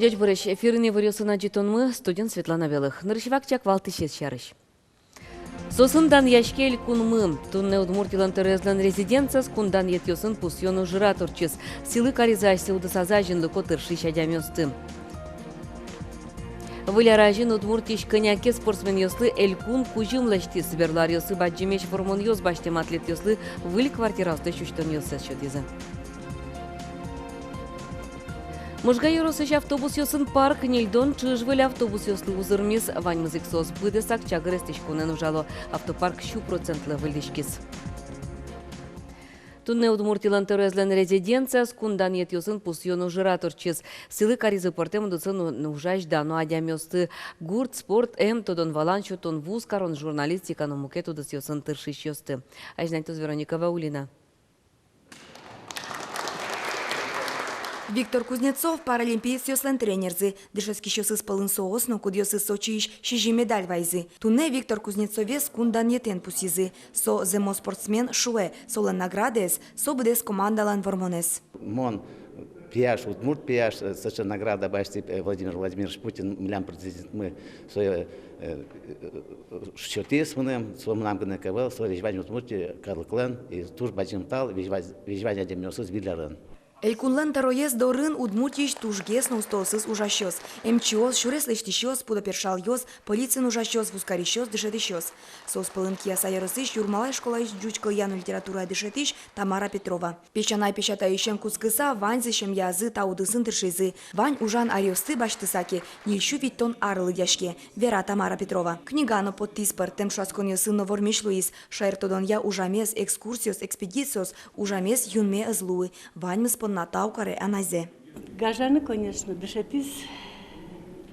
Дядь Борщ, эфирный вырёсына жетонмы, студент Светлана Белых. Нарышевакчак валтышес шарыш. Сосындан яшкел кунмым, тунне удмуртилан терезлен резиденция скундан етьосын пусьону жираторчес, силы каризайся удасазажин луко тырши шадямёсты. Выляражин удмуртиш коняке спортсмен ёслы элькун кужим лашти сберлар ёсы баджимеш формон ёс баштем атлет ёслы выль квартирасты шуштон ёсы шодиза. Мужга yorosыш автобус ёсын парк нельдон чыжвыль автобус ёслы узырмис вань мызык сос быдесак чагырестиш кунен ужало автопарк щу процентлы выльдишкис. Тунне удмуртилан терезлен резиденция скундан ет ёсын пусьону жираторчис. Силы каризы портем дуцын ужаш дано адямёсты гурт спорт тодон валанчу тон вуз карон журналистика но мукету дыс ёсын тыршиш ёсты. Ажнайтуз Вероника Ваулина. Виктор Кузнецов, паралимпиец ёслен тренерзы. Дышески щосы спалын соос, но куд ёсы сочииш шижи медаль вайзы. Туне Виктор Кузнецове скундан етен пусизы. Со земо спортсмен шуэ, солен наградес, со бдес командалан вормонес. Мон пияш, удмурт пияш, совершенно награда башти Владимир Владимирович Путин, млям президент мы, свое шчетис мынем, свой млям гнекавел, свой вежвань удмурти Карл Клен, и туж бачим тал, вежвань адемёсыз виллярен. Элькунлан тароез дорын удмуртиш тужгес на устосыз ужащёс. МЧОС шурес лештищёс, пудопершал ёс, полицин ужащёс, вускарищёс, дышетищёс. Сос пылынкия сайырысыш, юрмалай школаиш джучкал яну литература дышетиш Тамара Петрова. Печанай печатающем кускыса вань зышем язы таудысын тыршизы. Вань ужан ариосты баштысаки, нильщу ведь тон арлы дяшке. Вера Тамара Петрова. Книгано подтиспар, тем шаскон ёсын новормиш Луис. Шаертодон я ужамес экскурсиос, экспедициос, ужамес юнме азлуы. Вань мы на таукаре аназе. Гажаны, конечно, дышатис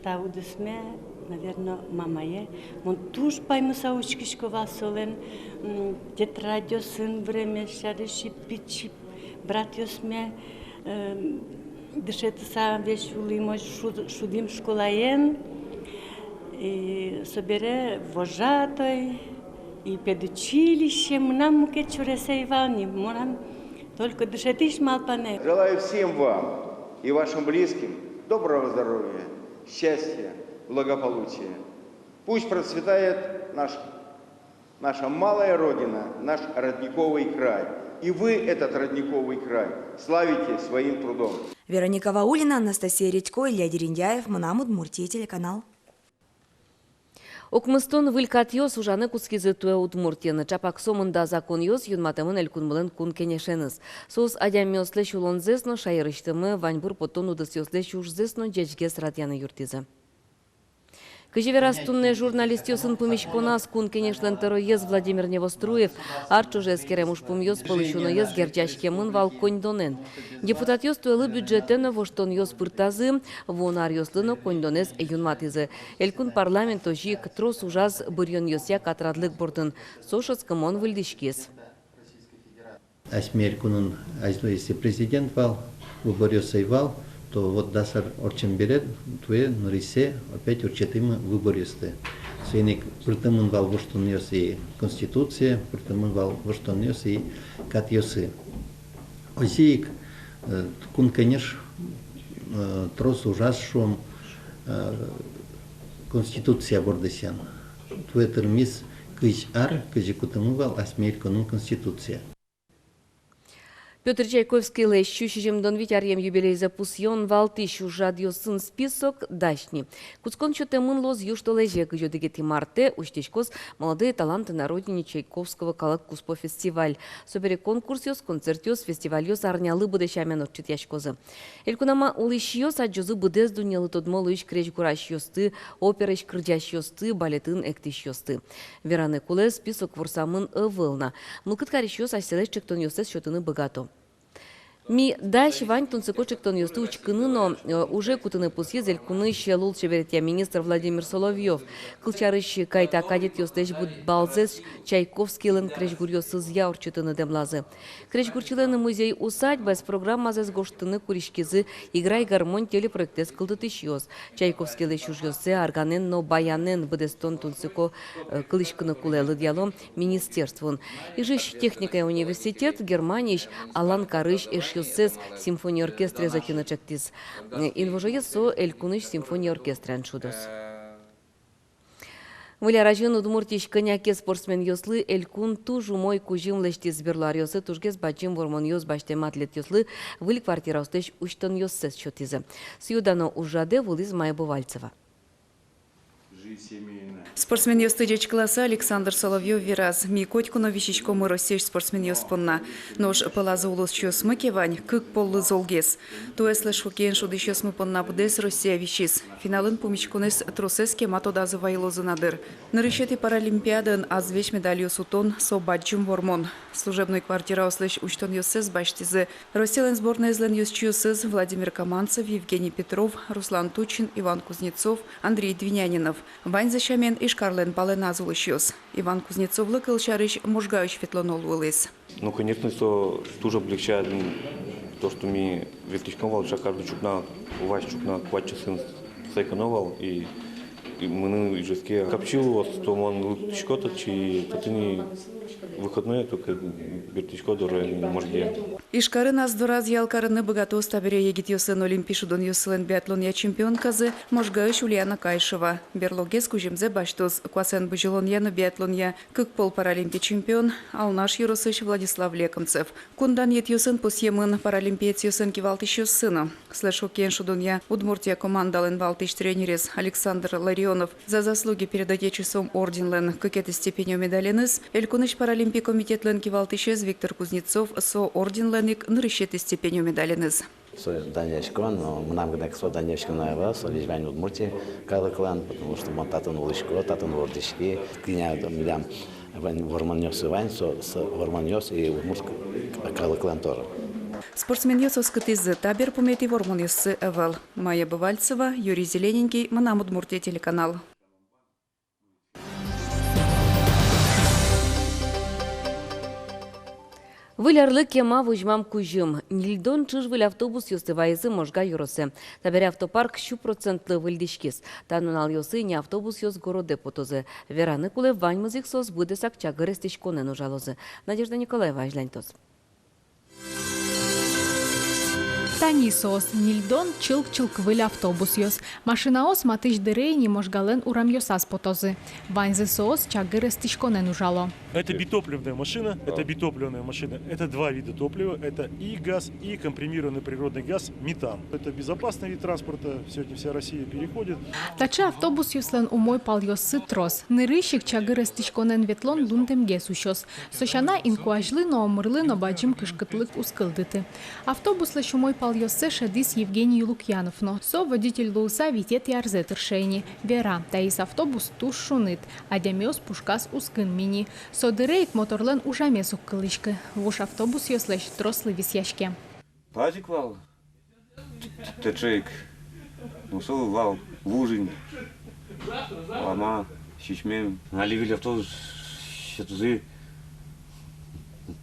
таудысме, наверное, мамае. Мон туж паймы саучкишко васолен, тетрадио сын время шарыши пичи, брат ёсме, дышатиса вещь улимой шудим школаен, и собере вожатой, и педучилище, нам муке чуресей вални, морам. Только дышатиш малпане. Желаю всем вам и вашим близким доброго здоровья, счастья, благополучия. Пусть процветает наша малая родина, наш родниковый край. И вы этот родниковый край славите своим трудом. Вероника Ваулина, Анастасия Редько, Илья Дериндяев, Манам Удмуртия, телеканал. Окмыстон вылькат ёс ужаны кускизы туэ удмуртияны. Чапак сомында закон ёс юнматымын элькун былын кун кенешеныз. Сос адям ёслы шулон зесно шайырыштымы ваньбур потон удыс ёслы шуш зесно джечгес радияны юртизы. Кыжеверас тунне журналист ёсын помещконас кун кенешлен ез Владимир Невоструев, арчуже скерем уж пум ёс полыщуно ез герчашке мын вал коньдонен. Депутат ёс туэлы бюджетен воштон ёс пыртазы, вонар ёслыно коньдонез юнматизы. Элькун парламент ожи ктрос ужаз бырьон ёсья катрадлык бордын. Сошас кымон выльдишкес. Асмер кунун если президент вал, выборёсай вал, то вот дасар орчен берет, туе нурисе опять урчетымы выбористы. Свеник притымын вал воштон ёс и конституция, притымын вал воштон ёс и кат ёсы. Озиик кун кенеш трос ужас шум конституция бордысян. Туе термис кыч ар, кыжи кутымы вал асмер кунун конституция. Петр Чайковский лещу шижемдон витярьем юбилей запусьон валтыш ужад ёсын список дашни. Куцкон чотемын лоз юшто леже гжодыгети марте уштечкос молодые таланты на родине Чайковского калак Куспо фестиваль. Собере конкурс ёс, концерт ёс, фестиваль ёс арнялы быдешамен отчет яшкозы. Элькунама улыш ёс аджозы быдез дунялы тодмолы иш креч гураш ёсты, опера иш кырджаш ёсты, балетын эктиш ёсты. Вераны куле список ворсамын ывылна. Мылкыт кариш ёс аселеш чектон ёсес счетыны богато. Ми даш вань тунцекочек тон ёсты учкыныно уже кутыны пусьезель куныш лул чеберетя министр Владимир Соловьев. Кылчарыш кайта кадет ёстеш буд балзес Чайковский лен крешгур ёсыз я урчытыны демлазы. Крешгурчылыны музей усадьба с программа зес гоштыны куришкизы играй гармонь телепроектес кылдытыш ёс. Чайковский леш уж ёсы арганен но баянен быдестон тунцеко кылышкыны кулелы дьялом министерствон. Ижиш техника университет Германии Алан Карыш эш чуссез симфония оркестре затянычактис. Инвожоес со элькуныш симфония оркестран шудос. Валя район Удмуртич коняке спортсмен йослы элькун тужу мой кужим лештис сберлариосы тужгес бачим вормон йос баштем атлет йослы выли квартира устеч уштон йоссес чотизы. Сюдано ужаде вулиз Майбовальцева. Спортсмен йостыдеч класса Александр Соловьев вираз. Ми котькуно вещичко мы росеж спортсмен йоспонна. Нож палаза улос чёс мыкевань, кык поллы золгес. Туэслэ шукен шуды чёс мы понна будес Россия вещис. Финалын помичкунес тросеске матодазы вайлозы надыр. Нарышеты паралимпиадан азвеч медалью сутон со баджим вормон. Служебной квартира ослэш учтон йосес баштизы. Россиялен сборная злен йосчёсыз Владимир Каманцев, Евгений Петров, Руслан Тучин, Иван Кузнецов, Андрей Двинянинов. Вань зачамен Ишкарлен паленазул ищёс. Иван Кузнецов лыкыл шарыш можгающ ветлонол вылез. Ну, конечно, это тоже облегчает то, что мы ветличковал, каждый чукна, уваж чукна, квача сын сэкономал, и мы жестке копчил его, что он шкота, чи татыни выходной, только вертичко дорого может делать. Ишкарын аздораз ялкарыны богато стабире егит йосын олимпишудон йосылен биатлон я чемпионказы можгаыш Ульяна Кайшева. Берлогес кужемзе баштоз квасен быжилон яны биатлон я кыкпол паралимпий чемпион, ал наш юросыш Владислав Лекомцев. Кундан ет йосын посьемын паралимпиец йосын кивалтыш йосына. Слэшо кеншудон я Удмуртия командален валтыш тренерес Александр Ларионов за заслуги перед Отечеством орденлен кыкеты степенью медаленыз, элькуныш паралимпий комитетлен кивалтышез Виктор Кузнецов со орденленик нырышеты степенью медаленыз. Со Данешко, но нам гнек со Данешко наева, со Лежвань Удмуртии, Калыклан, потому что он татун улышко, татун вордышки, кня милям ворманьос Ивань, со ворманьос и Удмуртск Калыклан тоже. Спортсмен йосовскый из табер помети ворманьосы эвел. Майя Бывальцева, Юрий Зелененький, Манам Удмуртия телеканал. Вылярлы кема вujмам кужым. Нильдон чыжвыль автобус йостывайызы можга юросы. Табери автопарк 100% выльдишкис. Танунал йосы не автобус йос городе потозы. Вераны куле ваньмызых сос буде сакча гырестишконен ужалозы. Надежда Николаева ажлянтоз. Танисос, Нильдон, чилк-чилк выль автобус йос. Машинаос матыш дырей не можгален урам йосас потозы. Ваньзысос чагыры стишконен ужало. Это битопливная машина, Это два вида топлива. Это и газ, и компримированный природный газ, метан. Это безопасный вид транспорта. Сегодня вся Россия переходит. Таче автобус йослен умой пал йосы трос. Нырышик чагыры стишконен ветлон лунтем гесущос. Сошана инкуажлы но омырлы но баджим кышкытлык ускылдыты. Автобус лишь умой пал йосы шедис Евгений Лукьяновно. Со водитель луса витет ярзет ршейни. Вера, таис автобус туш шунит. Адямиос пушкас ускын мини. Содырейк моторлен ужамес уккылышкы. Вуш автобус йослеш трослы висяшке. Пазик вал, течейк, носовый вал, лужень, лама, щечмем. Наливили автобус, щетузы,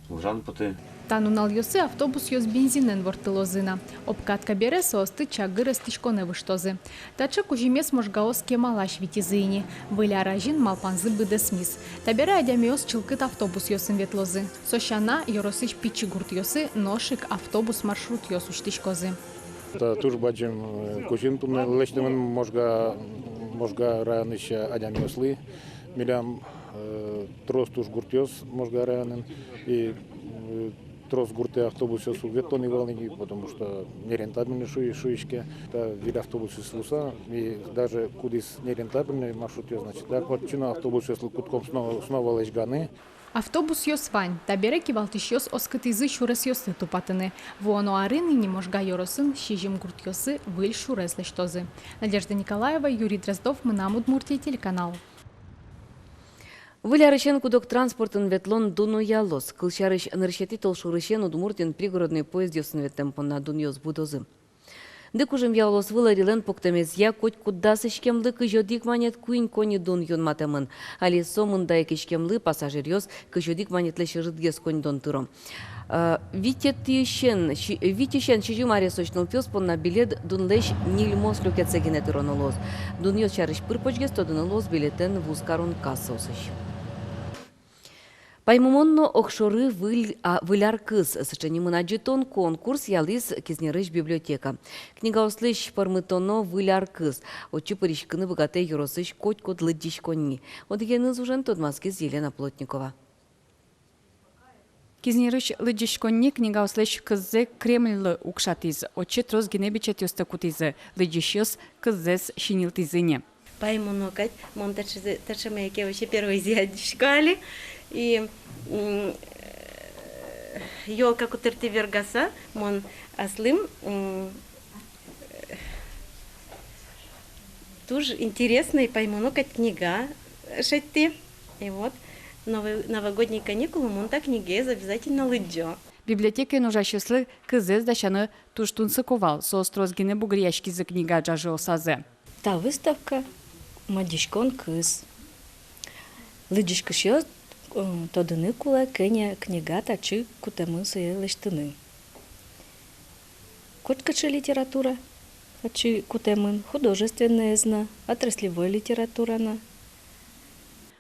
ужан поте. Танунал йосы автобус йос бензинен вортылозына. Обкатка бере соосты чагыры стишконе выштозы. Тача кужимес можгаос кемалаш витизыни. Выля ражин малпанзы быдесмис. Табере адямиос чылкыт автобус йосын ветлозы. Сошана йоросыч пичи гурт йосы ношик автобус маршрут йос уштишкозы. Туж бачим кужин тумне лечтемен можга районыша адямиослы. Милям трос туж гуртьос можга районен. И трос гурте автобусе су ветлони валники, потому что нерентабельный шуишке. Это вид автобуса с луса, и даже кудис нерентабельный маршрут, значит, так вот чина автобусе с лукутком снова лежганы. Автобус йос вань, табере кивалтыш йос оскытызы шурес йосы тупатыны. Вуоно арыны не можга йоросын щижим гурт йосы выль шурес лештозы. Надежда Николаева, Юрий Дроздов, Манам Удмуртия телеканал. Вылярышен кудок транспортын ветлон дуну ялос. Кылчарыш ныршети толшурышен Удмуртин пригородный поезд йосын ветемпон на дун йос будозы. Дыкужым ялос выларилен поктамезья коть куддасы шкемлы кыжодик манет куин кони дун юн матемын. Али сомында экишкемлы пассажир йос кыжодик манетле шырытгес конь дон тыром. Витишен шижим аресочнул пёспон на билет дунлеш нильмос люкетсегене тыронолоз. Дун йос чарыш пырпочгес тодынолоз билетен вузкарун кассосыш. Паймомонно окшоры выляр кыз. Сычени мынаджитон конкурс ялис кизнерыш библиотека. Книга услыш пармытоно выляр кыз. Очи паришкыны богате юросыш коть-кот лыддиш конни. Одыгеныз ужен Тодмаскиз Елена Плотникова. Кизнерыш лыджишконни книга услыш кыззе Кремль укшатиз. Очи трос генебичет юстакутиз. Лыджишёс кыззес шинилтизыне. Паймонокать, мон тачамеке вообще первый зять в школе. И елка кутерти вергаса, мон аслым. Тоже интересная паймонокать книга шетти. И вот новогодние каникулы, мон так книге обязательно лыджо. Библиотека нужащеслы кыззес дашаны туштунсы ковал. Соострозгине бугрияшки за книга джажи осазе. Та выставка Мадишкон кыз. Лыджишка шё тодыны кула кеня книга тачы кутамы сыя лыштыны. Коткачы литература, ачы кутамын художественная зна, отраслевой литературана.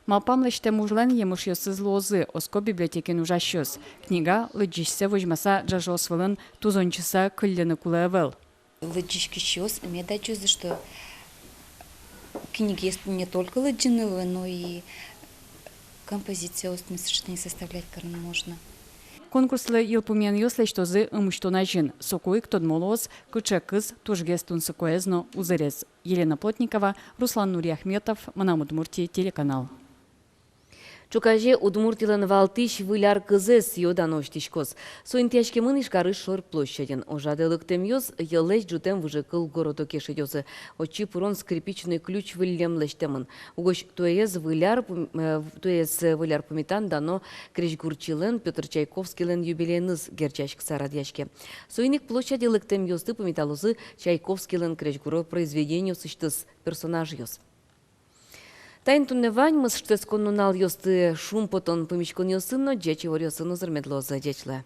Малпам лыште мужлен емышёсыз лозы, оско библиотеке нужащёс. Книга лыджишсе вожмаса джажосвылын тузончыса кыллыны кулаевел. Лыджишки шёс, мне да чувство, что книги есть не только лыджиновые, но и композиция остмысочные составлять можно. Конкурслы елпумен ёсле штозы ымыштонажин. Сокуик тодмолоз, кыче кыз тужгестун сокоезно узерез. Елена Плотникова, Руслан Нуриахметов, Манам Удмуртия, телеканал. Чукаже Удмуртилан валтиш выляр кызес йоданоштишкос. Соинтяшке мыныш гарыш шор площаден. Ожаделык темёз елеш джутем выжекыл городу кешедёзы. Очи пурон скрипичный ключ выльем лештемын. Угош туэз выляр пумитан дано крешгурчилен Петр Чайковскийлен юбилейныз герчашк сарадяшке. Соиник площадилык темёзды пумиталузы Чайковскийлен крешгуро произведению сыштыз персонаж ёз. Тайн тунневань мыс штес коннунал ёсты шум потон помещкон ёсыно, джечи вор ёсыно зермедлоза джечле.